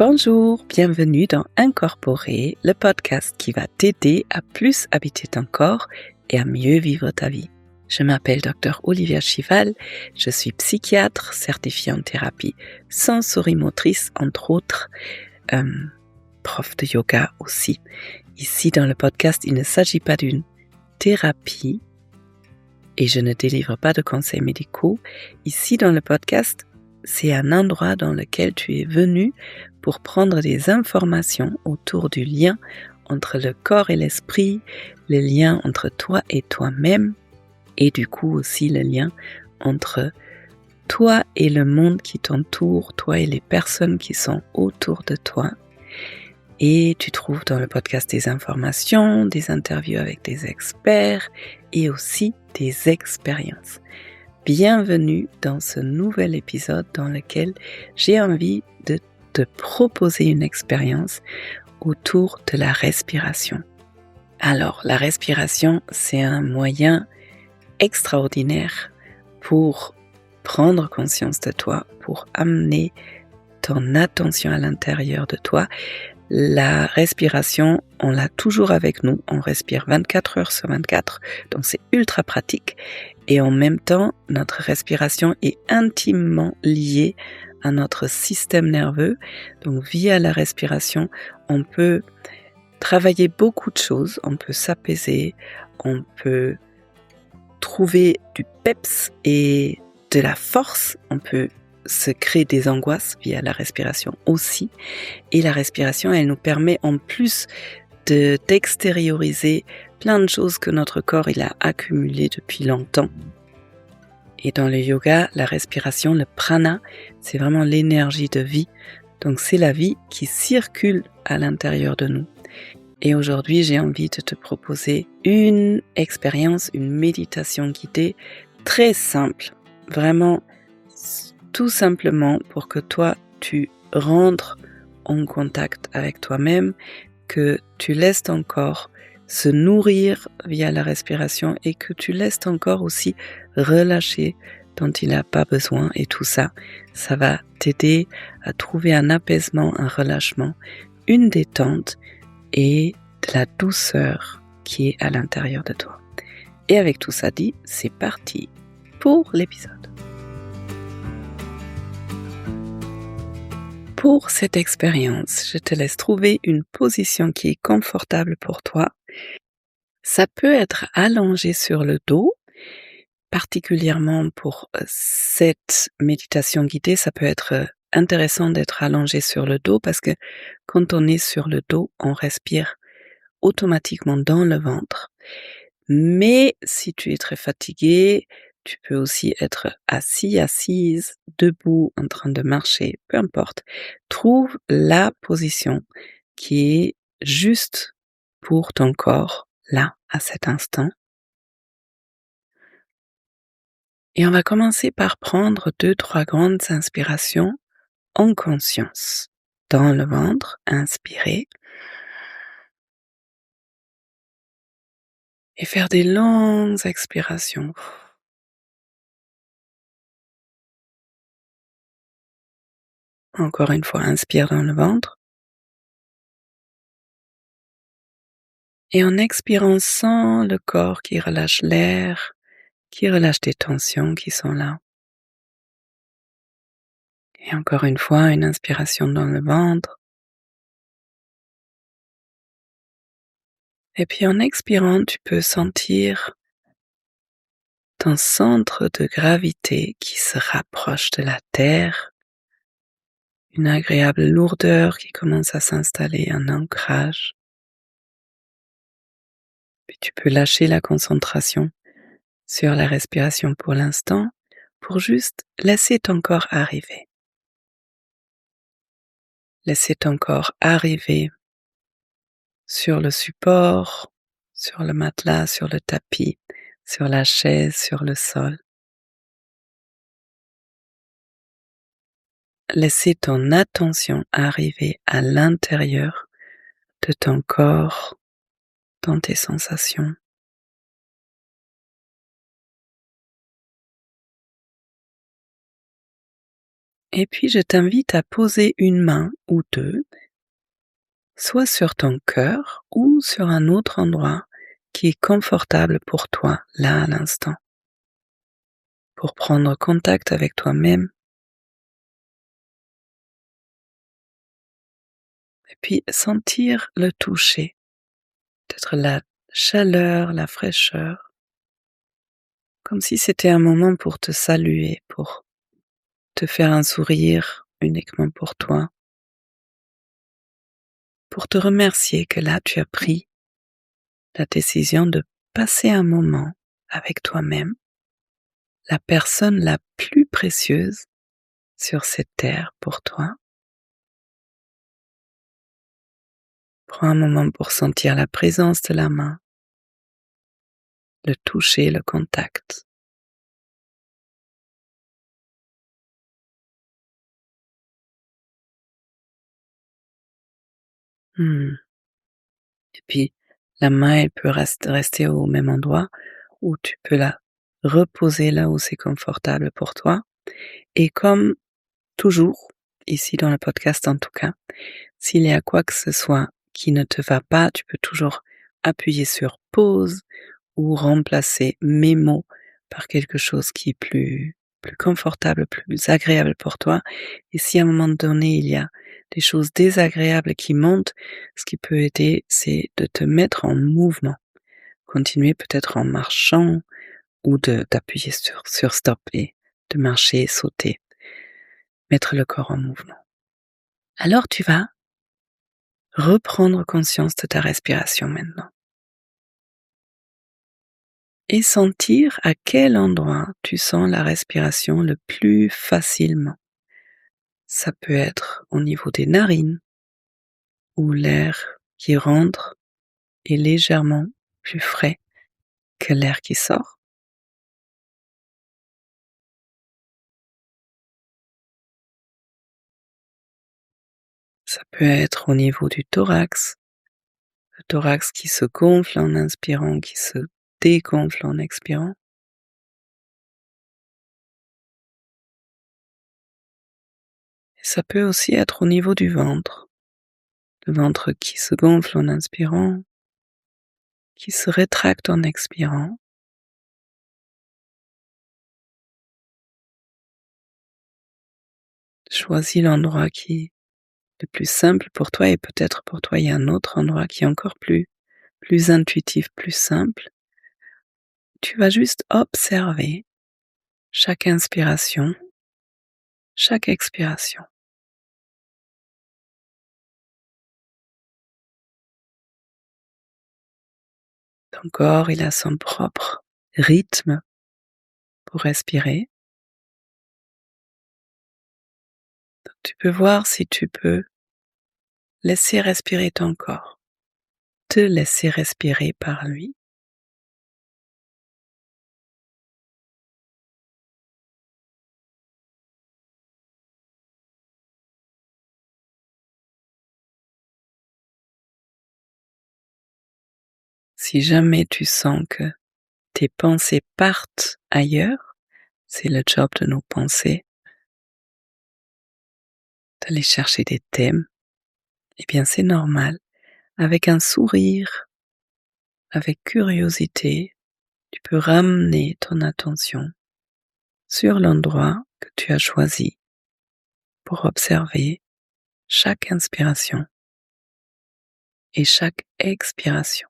Bonjour, bienvenue dans Incorporer, le podcast qui va t'aider à plus habiter ton corps et à mieux vivre ta vie. Je m'appelle Dr Olivia Chival, je suis psychiatre certifiée en thérapie sensorimotrice, entre autres, prof de yoga aussi. Ici dans le podcast, il ne s'agit pas d'une thérapie et je ne délivre pas de conseils médicaux. Ici dans le podcast, c'est un endroit dans lequel tu es venu pour prendre des informations autour du lien entre le corps et l'esprit, le lien entre toi et toi-même, et du coup aussi le lien entre toi et le monde qui t'entoure, toi et les personnes qui sont autour de toi. Et tu trouves dans le podcast des informations, des interviews avec des experts et aussi des expériences. Bienvenue dans ce nouvel épisode dans lequel j'ai envie de te proposer une expérience autour de la respiration. Alors, la respiration, c'est un moyen extraordinaire pour prendre conscience de toi, pour amener ton attention à l'intérieur de toi. La respiration, on l'a toujours avec nous, on respire 24 heures sur 24, donc c'est ultra pratique. Et en même temps, notre respiration est intimement liée à notre système nerveux. Donc via la respiration, on peut travailler beaucoup de choses, on peut s'apaiser, on peut trouver du peps et de la force, on peut se créer des angoisses via la respiration aussi. Et la respiration, elle nous permet en plus d'extérioriser plein de choses que notre corps il a accumulées depuis longtemps. Et dans le yoga, la respiration, le prana, c'est vraiment l'énergie de vie. Donc c'est la vie qui circule à l'intérieur de nous. Et aujourd'hui, j'ai envie de te proposer une expérience, une méditation guidée très simple. Vraiment, tout simplement pour que toi, tu rentres en contact avec toi-même, que tu laisses ton corps se nourrir via la respiration et que tu laisses ton corps aussi relâcher dont il n'a pas besoin. Et tout ça, ça va t'aider à trouver un apaisement, un relâchement, une détente et de la douceur qui est à l'intérieur de toi. Et avec tout ça dit, c'est parti pour l'épisode. Pour cette expérience, je te laisse trouver une position qui est confortable pour toi. Ça peut être allongé sur le dos, particulièrement pour cette méditation guidée, ça peut être intéressant d'être allongé sur le dos parce que quand on est sur le dos, on respire automatiquement dans le ventre. Mais si tu es très fatigué, tu peux aussi être assis, assise, debout, en train de marcher, peu importe. Trouve la position qui est juste pour ton corps, là, à cet instant. Et on va commencer par prendre 2-3 grandes inspirations en conscience. Dans le ventre, inspirer. Et faire des longues expirations. Encore une fois, inspire dans le ventre. Et en expirant, sens le corps qui relâche l'air, qui relâche des tensions qui sont là. Et encore une fois, une inspiration dans le ventre. Et puis en expirant, tu peux sentir ton centre de gravité qui se rapproche de la terre. Une agréable lourdeur qui commence à s'installer, un ancrage. Puis tu peux lâcher la concentration sur la respiration pour l'instant, pour juste laisser ton corps arriver. Laisser ton corps arriver sur le support, sur le matelas, sur le tapis, sur la chaise, sur le sol. Laisser ton attention arriver à l'intérieur de ton corps, dans tes sensations. Et puis je t'invite à poser une main ou deux, soit sur ton cœur ou sur un autre endroit qui est confortable pour toi, là à l'instant, pour prendre contact avec toi-même et puis sentir le toucher, peut-être la chaleur, la fraîcheur, comme si c'était un moment pour te saluer, pour te faire un sourire uniquement pour toi, pour te remercier que là tu as pris la décision de passer un moment avec toi-même, la personne la plus précieuse sur cette terre pour toi. Prends un moment pour sentir la présence de la main, le toucher, le contact. Hmm. Et puis, la main, elle peut rester au même endroit ou tu peux la reposer là où c'est confortable pour toi. Et comme toujours, ici dans le podcast en tout cas, s'il y a quoi que ce soit qui ne te va pas, tu peux toujours appuyer sur pause ou remplacer mes mots par quelque chose qui est plus confortable, plus agréable pour toi. Et si à un moment donné, il y a des choses désagréables qui montent, ce qui peut aider, c'est de te mettre en mouvement. Continuer peut-être en marchant ou d'appuyer sur stop et de marcher et sauter. Mettre le corps en mouvement. Alors tu vas reprendre conscience de ta respiration maintenant. Et sentir à quel endroit tu sens la respiration le plus facilement. Ça peut être au niveau des narines, où l'air qui rentre est légèrement plus frais que l'air qui sort. Ça peut être au niveau du thorax, le thorax qui se gonfle en inspirant, qui se dégonfle en expirant. Et ça peut aussi être au niveau du ventre, le ventre qui se gonfle en inspirant, qui se rétracte en expirant. Choisis l'endroit qui est le plus simple pour toi et peut-être pour toi il y a un autre endroit qui est encore plus intuitif, plus simple. Tu vas juste observer chaque inspiration, chaque expiration. Ton corps, il a son propre rythme pour respirer. Donc, tu peux voir si tu peux laisser respirer ton corps, te laisser respirer par lui. Si jamais tu sens que tes pensées partent ailleurs, c'est le job de nos pensées, d'aller chercher des thèmes, eh bien c'est normal. Avec un sourire, avec curiosité, tu peux ramener ton attention sur l'endroit que tu as choisi pour observer chaque inspiration et chaque expiration.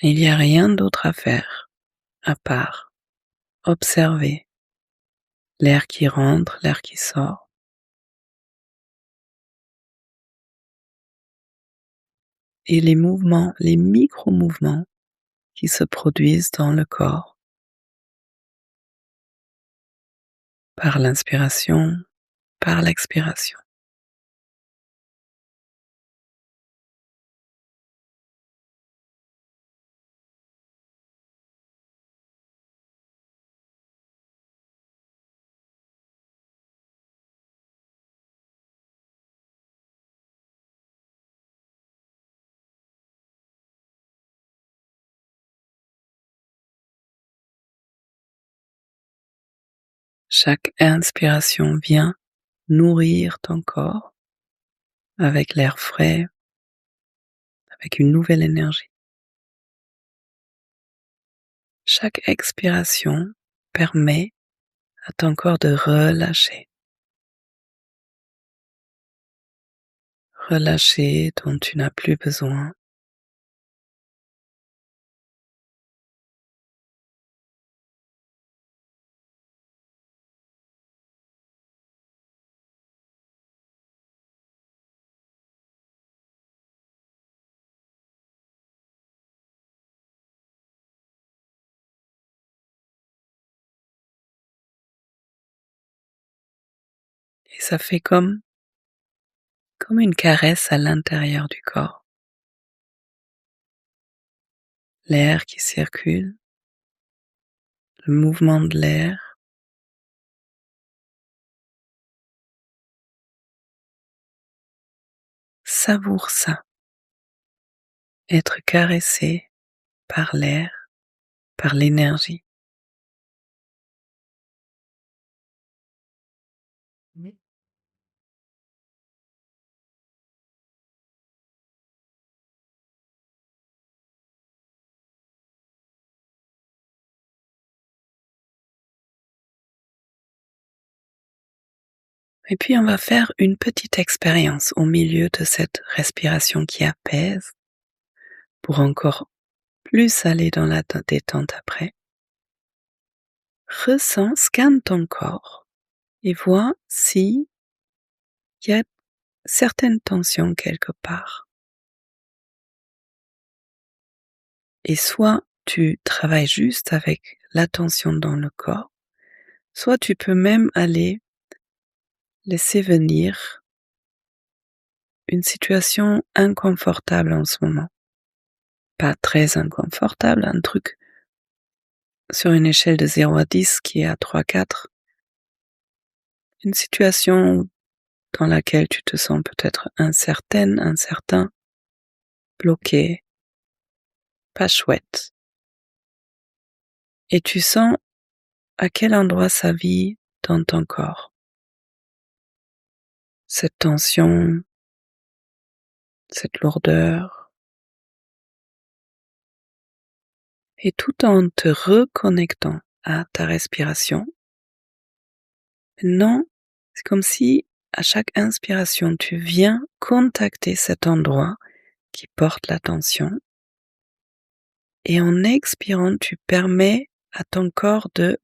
Il n'y a rien d'autre à faire à part observer l'air qui rentre, l'air qui sort, et les mouvements, les micro-mouvements qui se produisent dans le corps par l'inspiration, par l'expiration. Chaque inspiration vient nourrir ton corps avec l'air frais, avec une nouvelle énergie. Chaque expiration permet à ton corps de relâcher. Relâcher dont tu n'as plus besoin. Et ça fait comme une caresse à l'intérieur du corps. L'air qui circule, le mouvement de l'air, savoure ça. Être caressé par l'air, par l'énergie. Et puis on va faire une petite expérience au milieu de cette respiration qui apaise pour encore plus aller dans la détente après. Ressens, scanne ton corps et vois s'il y a certaines tensions quelque part. Et soit tu travailles juste avec la tension dans le corps, soit tu peux même aller laisser venir une situation inconfortable en ce moment. Pas très inconfortable, un truc sur une échelle de 0 à 10 qui est à 3-4. Une situation dans laquelle tu te sens peut-être incertaine, incertain, bloqué, pas chouette. Et tu sens à quel endroit ça vit dans ton corps. Cette tension, cette lourdeur. Et tout en te reconnectant à ta respiration, maintenant, c'est comme si à chaque inspiration, tu viens contacter cet endroit qui porte la tension. Et en expirant, tu permets à ton corps de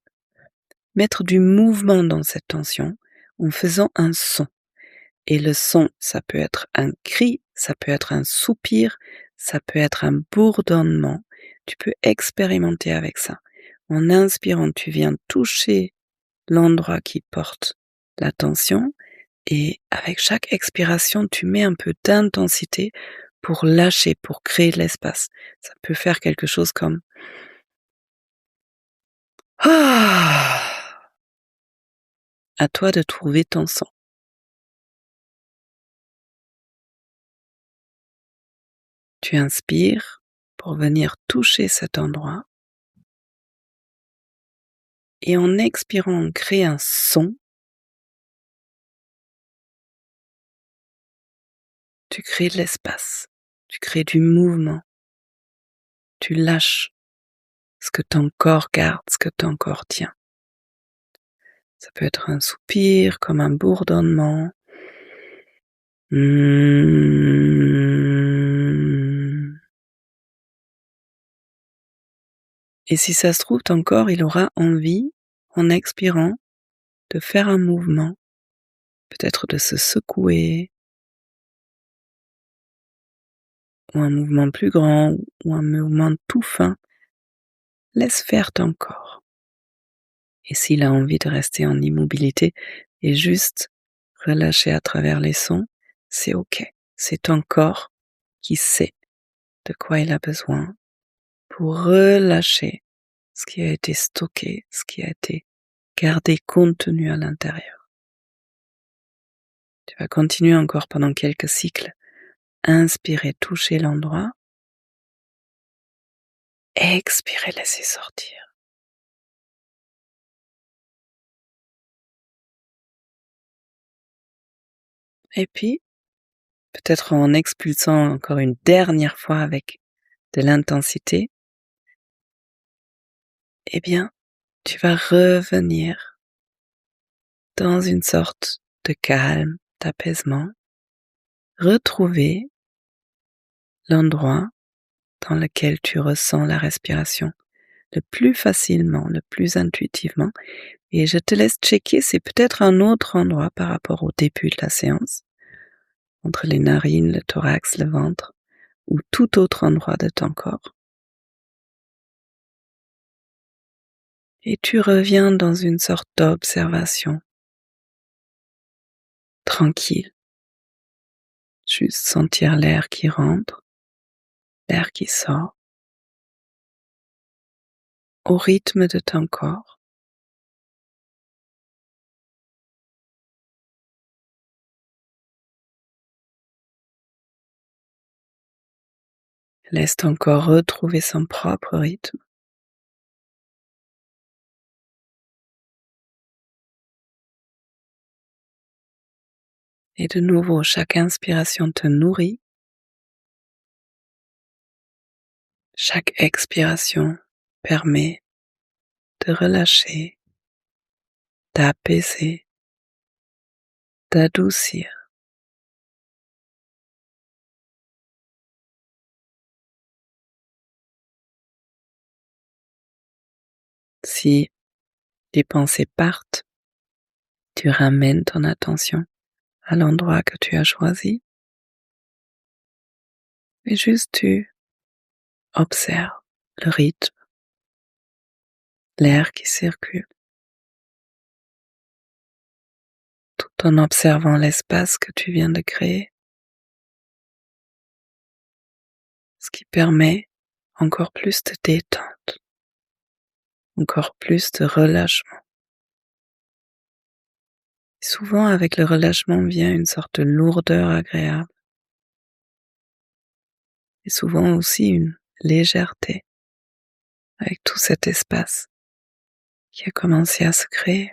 mettre du mouvement dans cette tension en faisant un son. Et le son, ça peut être un cri, ça peut être un soupir, ça peut être un bourdonnement. Tu peux expérimenter avec ça. En inspirant, tu viens toucher l'endroit qui porte la tension et avec chaque expiration, tu mets un peu d'intensité pour lâcher, pour créer de l'espace. Ça peut faire quelque chose comme ah. À toi de trouver ton son. Tu inspires pour venir toucher cet endroit et en expirant, on crée un son. Tu crées de l'espace, tu crées du mouvement, tu lâches ce que ton corps garde, ce que ton corps tient. Ça peut être un soupir, comme un bourdonnement. Et si ça se trouve, ton corps, il aura envie, en expirant, de faire un mouvement, peut-être de se secouer, ou un mouvement plus grand, ou un mouvement tout fin. Laisse faire ton corps. Et s'il a envie de rester en immobilité et juste relâcher à travers les sons, c'est ok. C'est ton corps qui sait de quoi il a besoin pour relâcher ce qui a été stocké, ce qui a été gardé, contenu à l'intérieur. Tu vas continuer encore pendant quelques cycles. Inspirer, toucher l'endroit. Expirer, laisser sortir. Et puis, peut-être en expulsant encore une dernière fois avec de l'intensité, eh bien, tu vas revenir dans une sorte de calme, d'apaisement, retrouver l'endroit dans lequel tu ressens la respiration le plus facilement, le plus intuitivement. Et je te laisse checker, c'est peut-être un autre endroit par rapport au début de la séance, entre les narines, le thorax, le ventre, ou tout autre endroit de ton corps. Et tu reviens dans une sorte d'observation, tranquille, juste sentir l'air qui rentre, l'air qui sort, au rythme de ton corps. Laisse ton corps retrouver son propre rythme. Et de nouveau, chaque inspiration te nourrit, chaque expiration permet de relâcher, d'apaiser, d'adoucir. Si les pensées partent, tu ramènes ton attention à l'endroit que tu as choisi et juste tu observes le rythme, l'air qui circule, tout en observant l'espace que tu viens de créer, ce qui permet encore plus de détente, encore plus de relâchement. Et souvent, avec le relâchement vient une sorte de lourdeur agréable et souvent aussi une légèreté avec tout cet espace qui a commencé à se créer.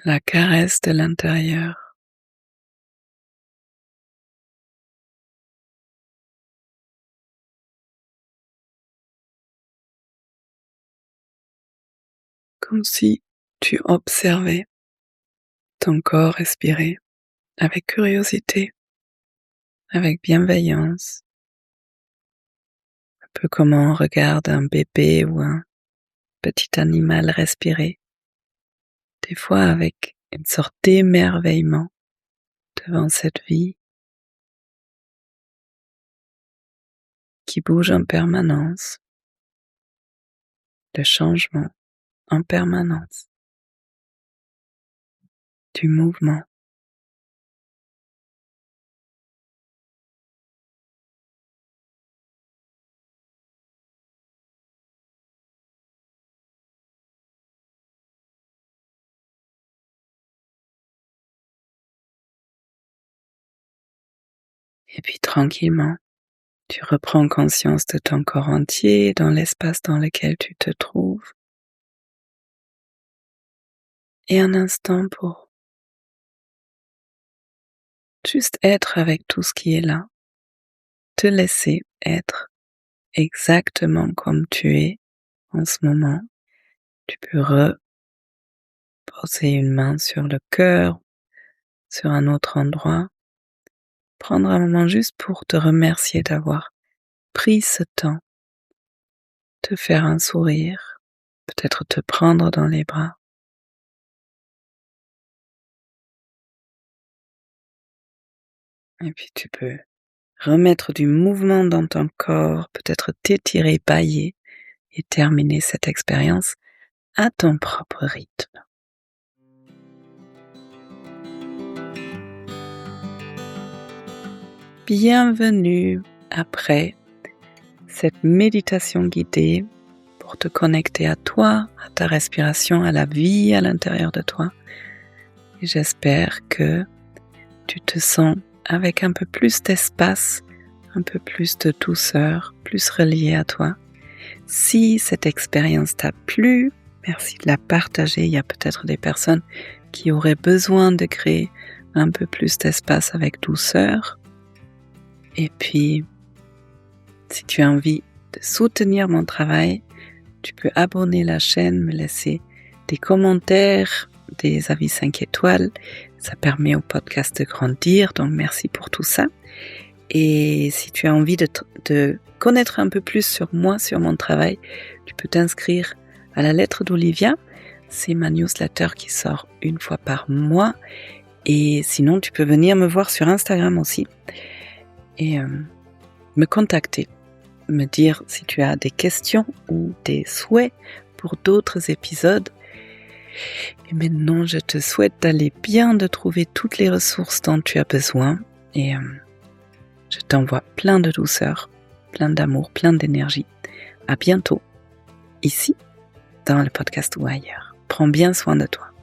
La caresse de l'intérieur, comme si tu observais ton corps respirer avec curiosité, avec bienveillance, un peu comme on regarde un bébé ou un petit animal respirer, des fois avec une sorte d'émerveillement devant cette vie qui bouge en permanence, le changement en permanence, du mouvement. Et puis tranquillement, tu reprends conscience de ton corps entier dans l'espace dans lequel tu te trouves. Et un instant pour juste être avec tout ce qui est là, te laisser être exactement comme tu es en ce moment. Tu peux reposer une main sur le cœur, sur un autre endroit. Prendre un moment juste pour te remercier d'avoir pris ce temps, te faire un sourire, peut-être te prendre dans les bras. Et puis tu peux remettre du mouvement dans ton corps, peut-être t'étirer, bâiller et terminer cette expérience à ton propre rythme. Bienvenue après cette méditation guidée pour te connecter à toi, à ta respiration, à la vie à l'intérieur de toi. Et j'espère que tu te sens avec un peu plus d'espace, un peu plus de douceur, plus relié à toi. Si cette expérience t'a plu, merci de la partager. Il y a peut-être des personnes qui auraient besoin de créer un peu plus d'espace avec douceur. Et puis, si tu as envie de soutenir mon travail, tu peux abonner la chaîne, me laisser des commentaires, des avis 5 étoiles. Ça permet au podcast de grandir, donc merci pour tout ça. Et si tu as envie de connaître un peu plus sur moi, sur mon travail, tu peux t'inscrire à la lettre d'Olivia. C'est ma newsletter qui sort une fois par mois. Et sinon, tu peux venir me voir sur Instagram aussi et me contacter, me dire si tu as des questions ou des souhaits pour d'autres épisodes. Et maintenant, je te souhaite d'aller bien, de trouver toutes les ressources dont tu as besoin et je t'envoie plein de douceur, plein d'amour, plein d'énergie. À bientôt, ici, dans le podcast ou ailleurs. Prends bien soin de toi.